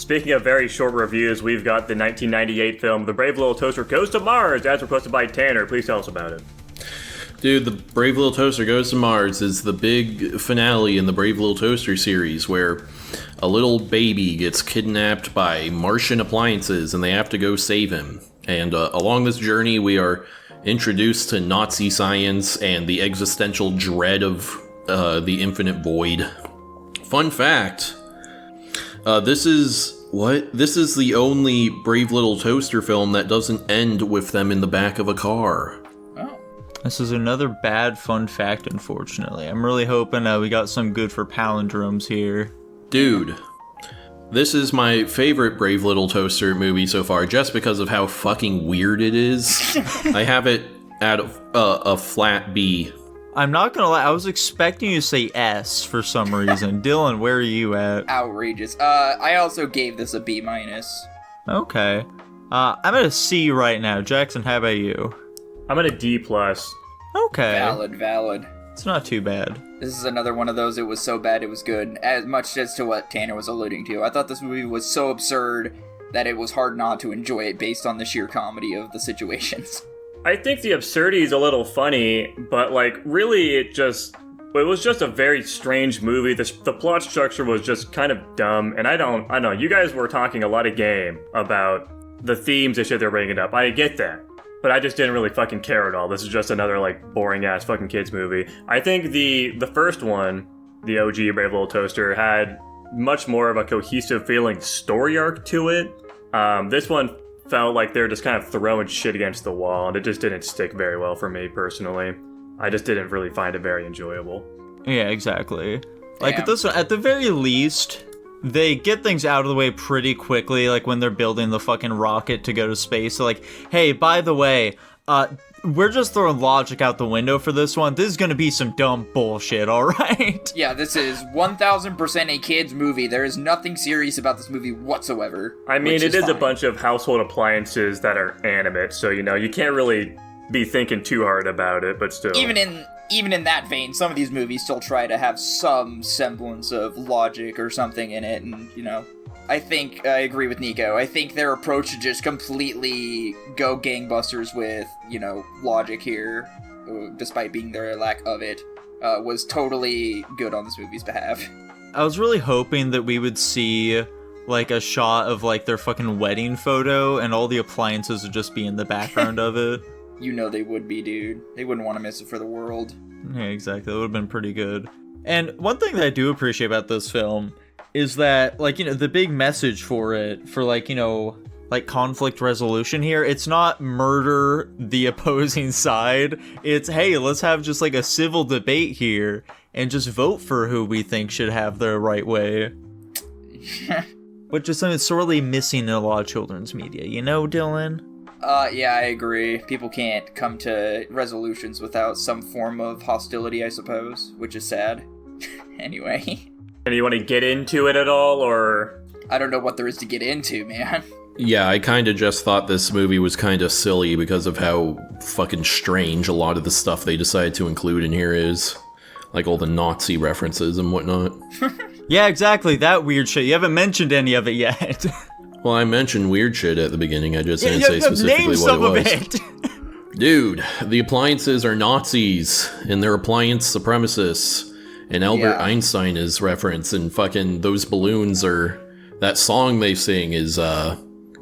Speaking of very short reviews, we've got the 1998 film The Brave Little Toaster Goes to Mars, as requested by Tanner. Please tell us about it. Dude, The Brave Little Toaster Goes to Mars is the big finale in the Brave Little Toaster series where a little baby gets kidnapped by Martian appliances and they have to go save him. And along this journey, we are introduced to Nazi science and the existential dread of the infinite void. Fun fact, this is the only Brave Little Toaster film that doesn't end with them in the back of a car. This is another bad fun fact, unfortunately. I'm really hoping we got some good for palindromes here. Dude, this is my favorite Brave Little Toaster movie so far, just because of how fucking weird it is. I have it at a flat B. I'm not gonna lie, I was expecting you to say S for some reason. Dylan, where are you at? Outrageous. I also gave this a B-. Okay. I'm at a C right now. Jackson, how about you? I'm at a D+. Okay. Valid. It's not too bad. This is another one of those, it was so bad it was good, as much as to what Tanner was alluding to. I thought this movie was so absurd that it was hard not to enjoy it based on the sheer comedy of the situations. I think the absurdity is a little funny, but really it was just a very strange movie. The plot structure was just kind of dumb, and I know, you guys were talking a lot of game about the themes and shit they're bringing up. I get that. But I just didn't really fucking care at all. This is just another, boring-ass fucking kids movie. I think the first one, the OG Brave Little Toaster, had much more of a cohesive feeling story arc to it. This one felt like they're just kind of throwing shit against the wall, and it just didn't stick very well for me, personally. I just didn't really find it very enjoyable. Yeah, exactly. With this one, at the very least, they get things out of the way pretty quickly, when they're building the fucking rocket to go to space. So hey, by the way, we're just throwing logic out the window for this one. This is gonna be some dumb bullshit, alright? Yeah, this is 1000% a kid's movie. There is nothing serious about this movie whatsoever. I mean, it is a bunch of household appliances that are animate, so, you can't really be thinking too hard about it, but still. Even in that vein, some of these movies still try to have some semblance of logic or something in it, and, I think I agree with Nico. I think their approach to just completely go gangbusters with, logic here, despite being their lack of it, was totally good on this movie's behalf. I was really hoping that we would see, a shot of, their fucking wedding photo, and all the appliances would just be in the background of it. They would be, dude. They wouldn't want to miss it for the world. Yeah, exactly. That would have been pretty good. And one thing that I do appreciate about this film is that, the big message for it, for, conflict resolution here, it's not murder the opposing side. It's, hey, let's have just, a civil debate here and just vote for who we think should have the right way. Which is something sorely missing in a lot of children's media. Dylan? Yeah, I agree. People can't come to resolutions without some form of hostility, I suppose, which is sad. Anyway. And you want to get into it at all, or? I don't know what there is to get into, man. Yeah, I kind of just thought this movie was kind of silly because of how fucking strange a lot of the stuff they decided to include in here is. All the Nazi references and whatnot. Yeah, exactly, that weird shit. You haven't mentioned any of it yet. Well, I mentioned weird shit at the beginning, I just didn't say specifically what it was. Name some of it! Dude, the appliances are Nazis, and they're appliance supremacists. And Albert Einstein is referenced, and fucking those balloons are... That song they sing is,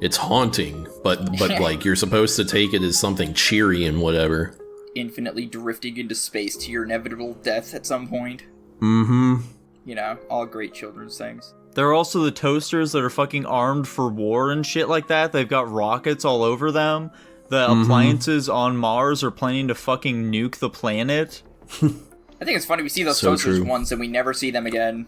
it's haunting, but you're supposed to take it as something cheery and whatever. Infinitely drifting into space to your inevitable death at some point. Mm-hmm. All great children's things. There are also the toasters that are fucking armed for war and shit like that. They've got rockets all over them. The appliances on Mars are planning to fucking nuke the planet. I think it's funny, we see those toasters once and we never see them again.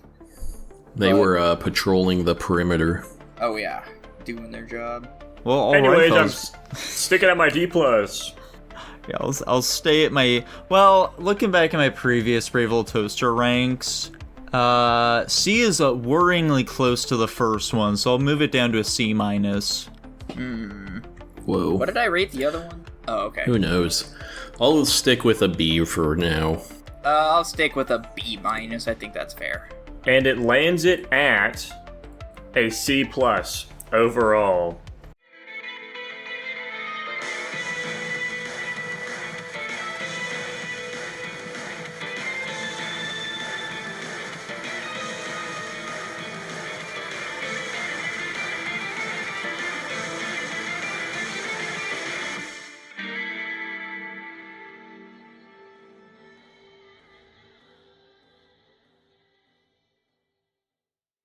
They were patrolling the perimeter. Oh yeah, doing their job. Well, all anyways, right, I'm sticking at my D+. Yeah, I'll stay at my... Well, looking back at my previous Brave Little Toaster ranks... C is worryingly close to the first one, so I'll move it down to a C-. Whoa. What did I rate the other one? Oh, okay. Who knows? I'll stick with a B for now. I'll stick with a B-. I think that's fair. And it lands it at a C plus overall.